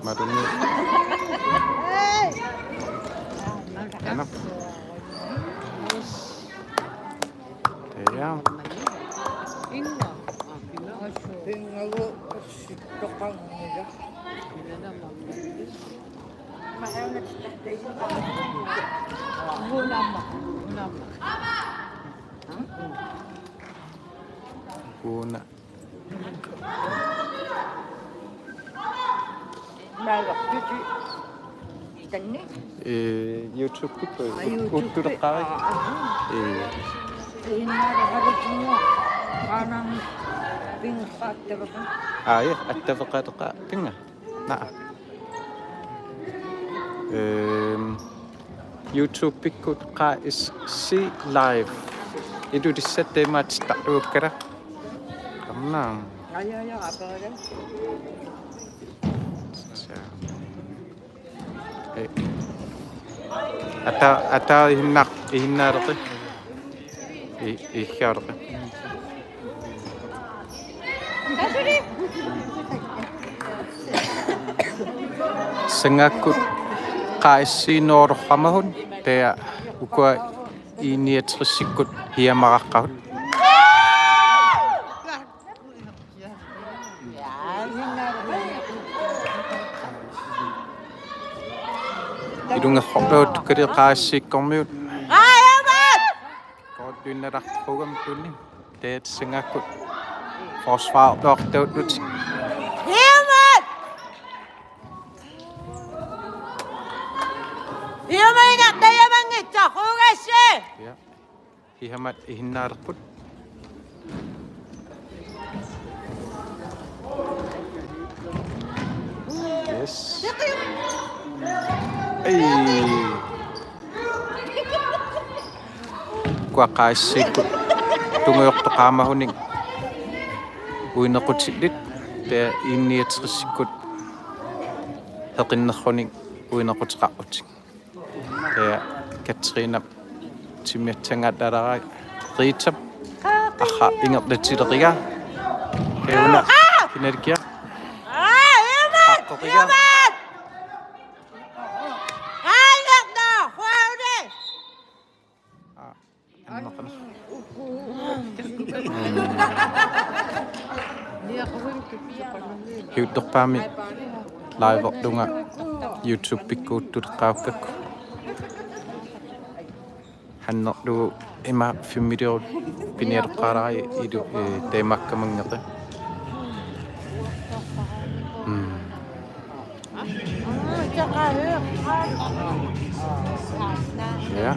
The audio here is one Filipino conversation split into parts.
Marunong. Ano? Kaya. Una. YouTube ko utturqari ja attavaqataqa pinga naa YouTube pikkut qa is see live idu dissette match ta'ukkara kamna ata hinnarqi ihjarqi sangakut qaissinoorramahun taa ukua iniatrissikut hiamaraqqahut idunga hobot kari qaassikkormiut koordinararpugam tunni taat sangakut forsvarlortaut ja hihamat ihinnaarput yes kua qaassikut tunguyortoqaamahuning uinequtsillit taa inniatrissikut heqinnerruning uinequtiqarrutik taa Katrina timiatsangatalaraak Rita aha ingerlatileriga kauna kinalkia qaqqoriga hiuttorpaami live-ortunga YouTube pikkuuttuleqqaakkakku hannerlu ima fimmidior piniarqarai idu teemakkamangeqe ja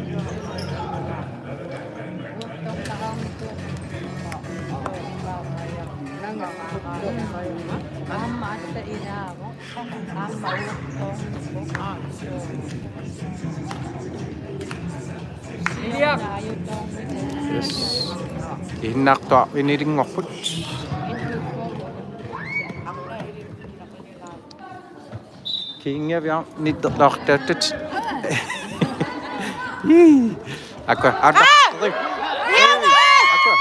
yes innartua iniringorput kiingaviar nitterlartaattat akwa ata akwa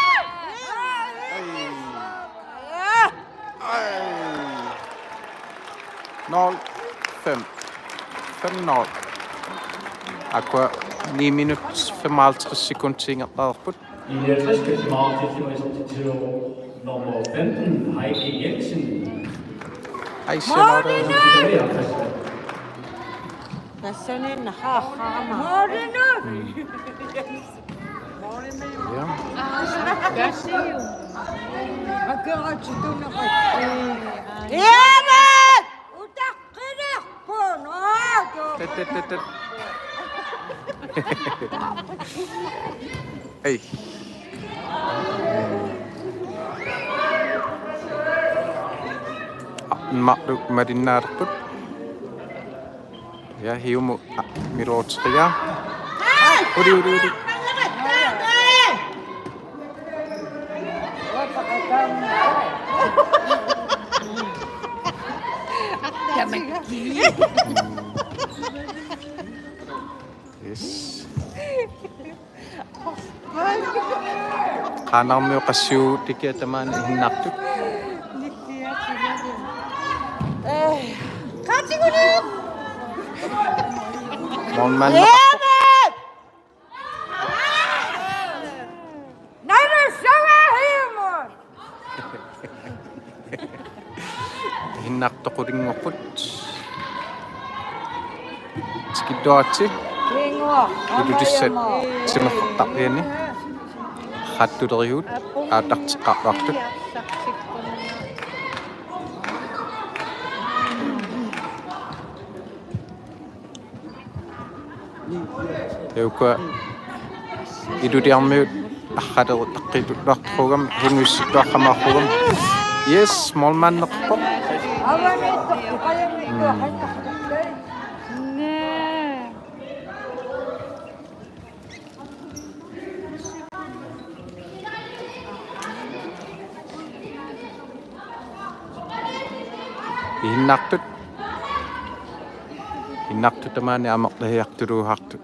05 5-0 akwa 9 minutter 55 sekunder tingerlarput I skal smart til nummer 15, Heike Jensen. Ej, Charlotte. Der er sådan en hammer. Ja. Hvad siger du? Hvad gør du? Jamen! Udagrider på noget! Ej. Makhluk madinarput. Ya hiumu mirotria. Udi. Yes. Kanam yung kasyu tiket naman hinakot. Molman Emet! Naru sawahimon! hinartoqulinngorput skidduatsi Kingo. idudissat simertarliani hattuleriut aataqtiqqarlartut Eukua idutiarmiut arralerutaqqitutluartrugam hinguissittuarqamaarrugam yes molmanneqpo Awanitto qayamitto hannaqqattay. Hinnartut amaani amerlahiartuluuhartut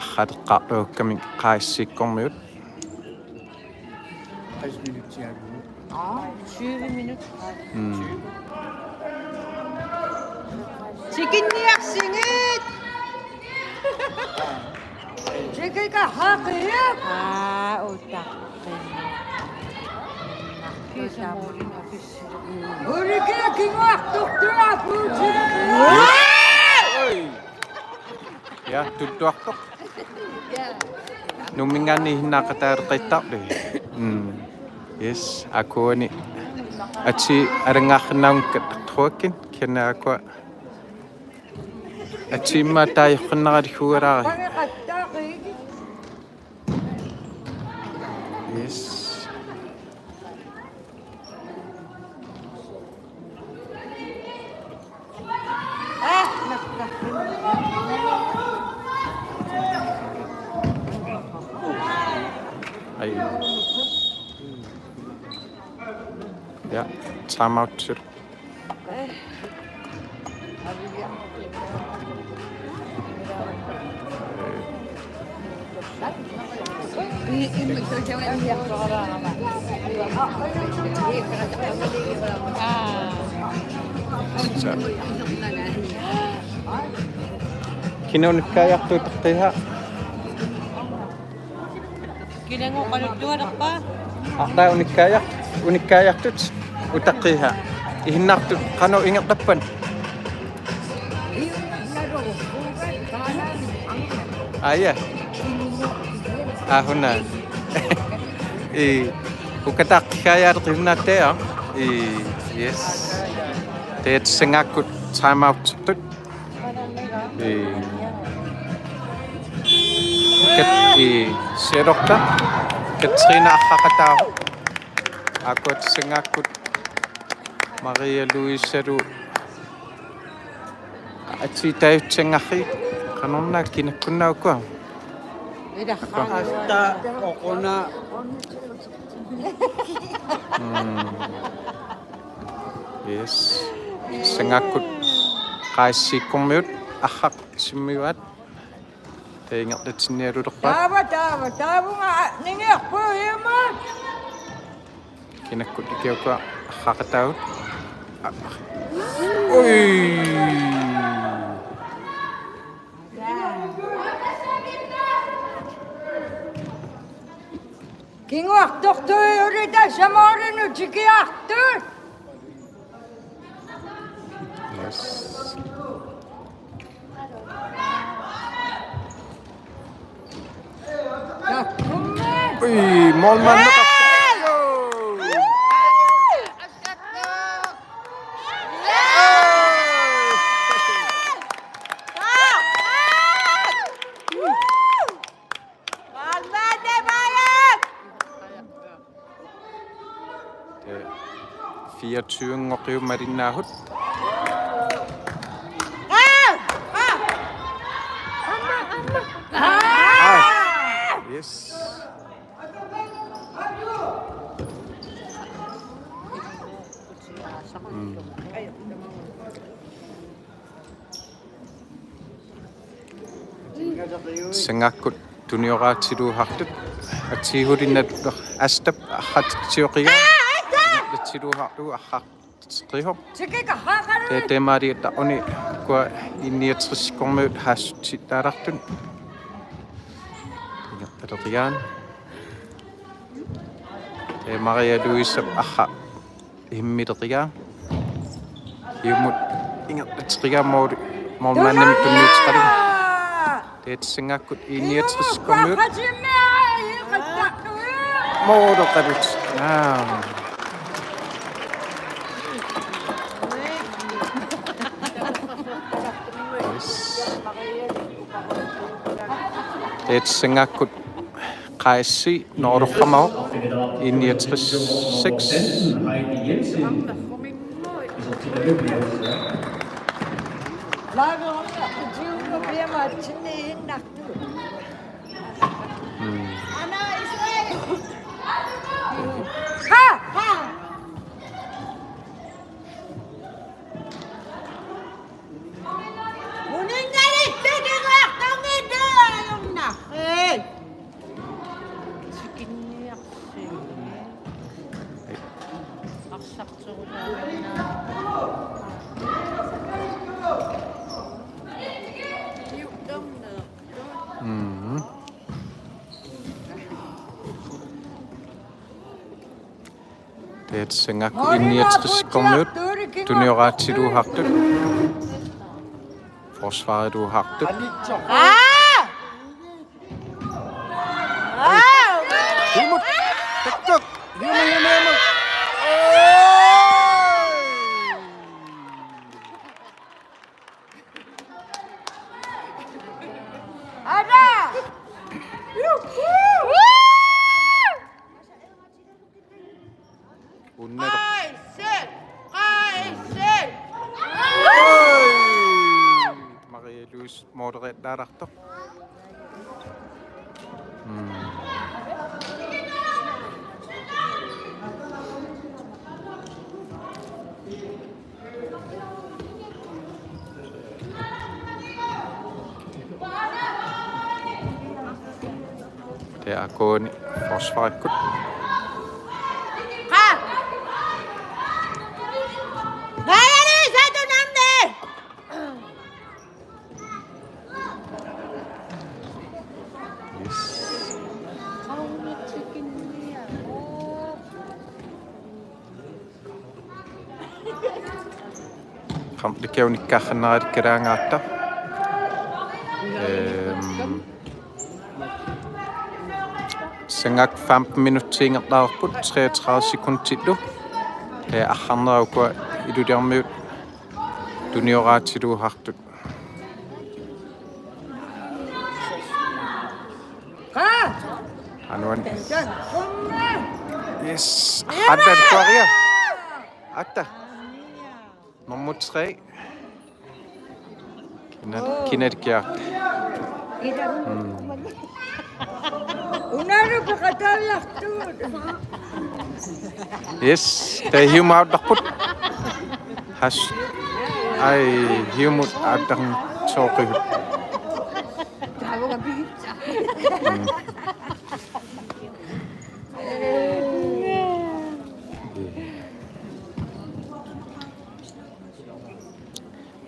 arrateqqaarluukkami qaaissikkormiut 20 minutes. Sikinniaqsingit. Sikika haqiyak. Utak. Urike kingoartuqtua puuti. Ja, tuttuartoq numingani hinnaqataareqittarli yes akuani atsi arangaarnaungkattartuakkin kanaakua atsimma taajoqqinneraliguaraari Qaqqattaaqi. yes ay ja time out sir Kinaunikkaayartuutaqqiha Kinango kaludduan pa. aqtaa unikkaayartut utaqqiha ihinnartut qanu ingeqqappan aya huna ukataqqikaayaarqimnaattea yes teet singakkut time out tut ket serokta Katrina Akakatao akot singakkut Maria Luisa-lu atsitayutsingarri qanorna kinakkunnaukua Hasta okona yes singakkut qaissikkormiut arraq simmiuat taingerlatinnialulerpaat Taavunga ningeqpuhimon. kinakkut ikiukua arraqataut oi Kingoartortui urita samoorinu tikiartut. yes Takkummen. oi molmanneqa fiatuungoqiu marinnaahut yes singakkut tunioraatsiluuhartut atsiihurinnat astap arratiqsioqiga atsiluuhartu arraq ingertriho. Tikiga haqaru. Det mari ta oni kwa iniertriskormut hassutittarartun. Ingertaterian. Det Maria Louise aha himmiterian. Yumut ingertriga mod mannem tunutskari. Det singakut iniertriskormut. Modo kadut. Det singakut kaisi norukkamau iniertris 6. Heidi Jensen. Så tittar vi på det. Lager om at det bliver mig til en nagt. Anna, Israel! Ha! Hun er ikke det ret om i døren, Nacht. Det singakut iniertriskormut. Tunioratsidu hartut. Forsvaret du hartut. Himut! Tuk! Himut! Anna! Unner. Maria Louise moderat dararto. Det kun forsvaret. Det kan jo ikke gøre noget, det kan ikke. Sengak 15 minutter der på 33 sekunder til du. Det er andre jo går i du der med. Du nører til du har du. Anuan. Yes. Ada Korea. Ada. Nummer 3. Kinetic. Unaru bekatallahtu. Yes, det hiu mau dakut. Has ai hiu mu adang choki.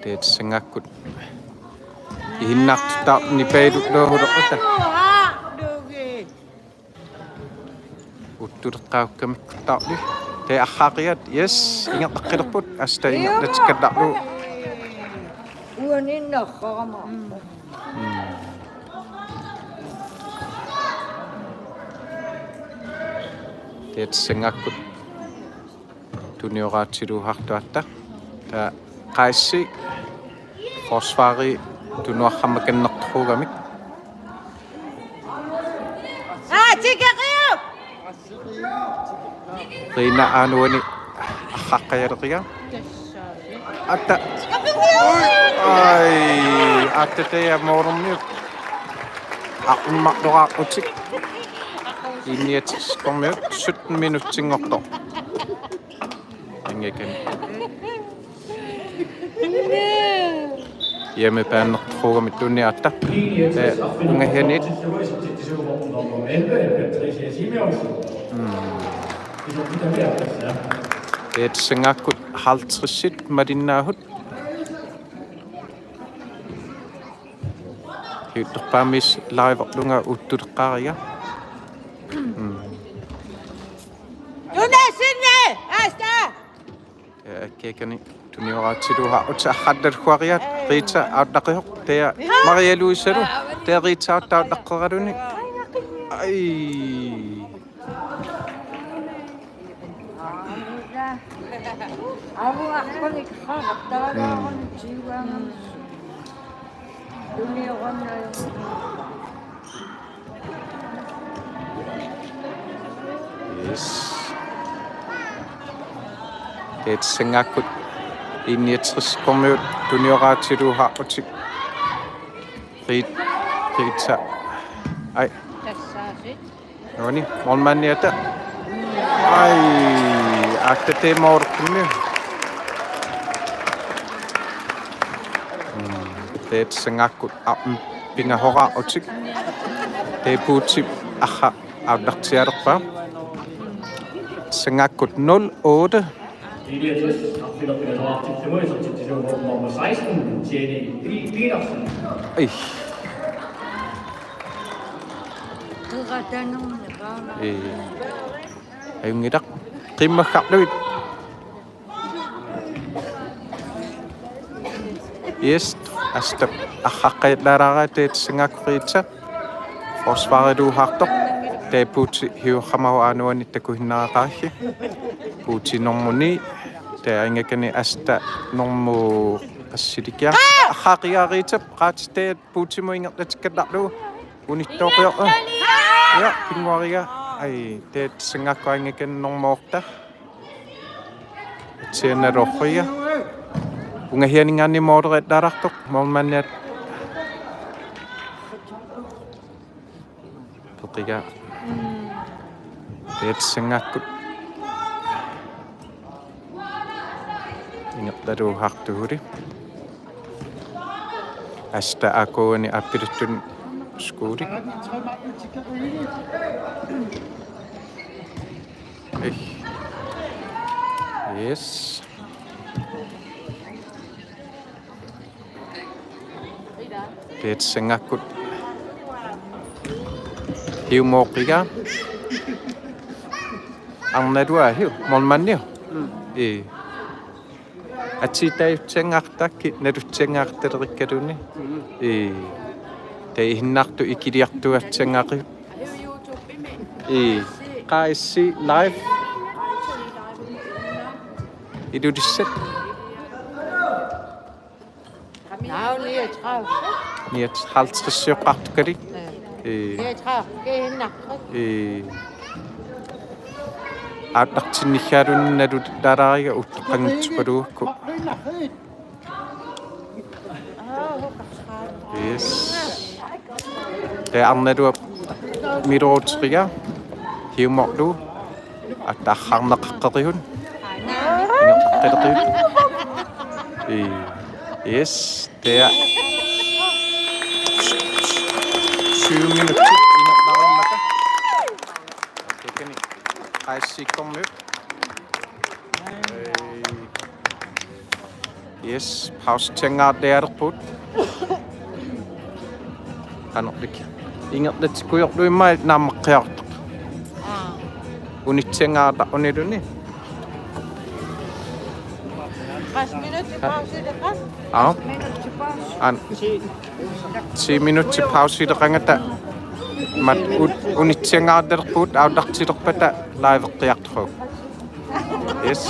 Det sengakut. Ihinak tak ni pedu do horota. Utur kau kami tak ni. Det akhiriyat yes ingat akhirat asta ingat det sekedar lu. Uanin nak kama. Det sengakut. Tuniorat sidu haktu atta. Ta kaisi forsvari tunua hamaken nakho kami. Tiga. Rina anu ni hakayarkia. Atta. Ai, atta te morum ni. Aku mak doa ucik. Ini et kommer 17 minutter singokto. Ingen. Hjemmebane tror mit dunne atta. Unge henit. Det sengakut 50 madinnaahut hiuttorpaamis laivorlunga uttuteqqaariga Tune sinne! Asta! akkekani tunioraatsiluha utsaarrattalhuariat Rita autlaqihoq tea Maria Luisalu tea Rita autautlaqqeraluni ai Avu akkonik khartaalaarun jiwaangam. Tunioronna. yes det singakut inniatriskormiut tunioraatsiluha utik Rita ai noni molmanniata ai aktate morkunni det singakut pingahora utik te puutip aha audaktiarpa singakut 08 64 opfylder Peter til Tømmerøs til position nummer 16, Jenny Petersen. ai Turatanum nebana. ayungidak qimmakkarluit yes astap aqqaqqallaaraaraat singakkurita forsvareluhartoq te puuti hiuqamahu aanuani takuhinnaaqaarli puuti normuni te angakani asta normu qassilikia aqqaqiaariitap qaatiteet puutimu ingertatikkallarlu unittoqiorqa ja pinguaria ai te singakku angakan normoorta tianarorria ungahianingaanni modereettaarartoq mormanniat peqiga te singakku ingertaluuhartuhuli asta akuani appiruttun skuuli yes det singakut hiumoqiga arnalua hiu molmanniu atitaayutsangaartaakki nalutsangaartalerikkaluni te hinnartu ikiliartuatsangaaqi qaissi live idudissat Now near trav. niat 50 Near trav. Gehinnak. aattartinnillaarun nalut taaraariga utteqangitspaluukku yes te arnalua miruutriga hiumorlu attaarharneqaqqerihun ingeqqaleqihun yes te 20 minutter ingertaarumaka akkekani qaissiikkormiut yes pausetsangaarlialerput qanorlik ingertatikuyorluimma naammeqqiartoq unitsangaarta uniluni 3 minutter pause det kan. ja 3 minutter pause. an 10 minutter pause ileqangata mat unitsangaarlerput audartilerpata laiveqqiartru yes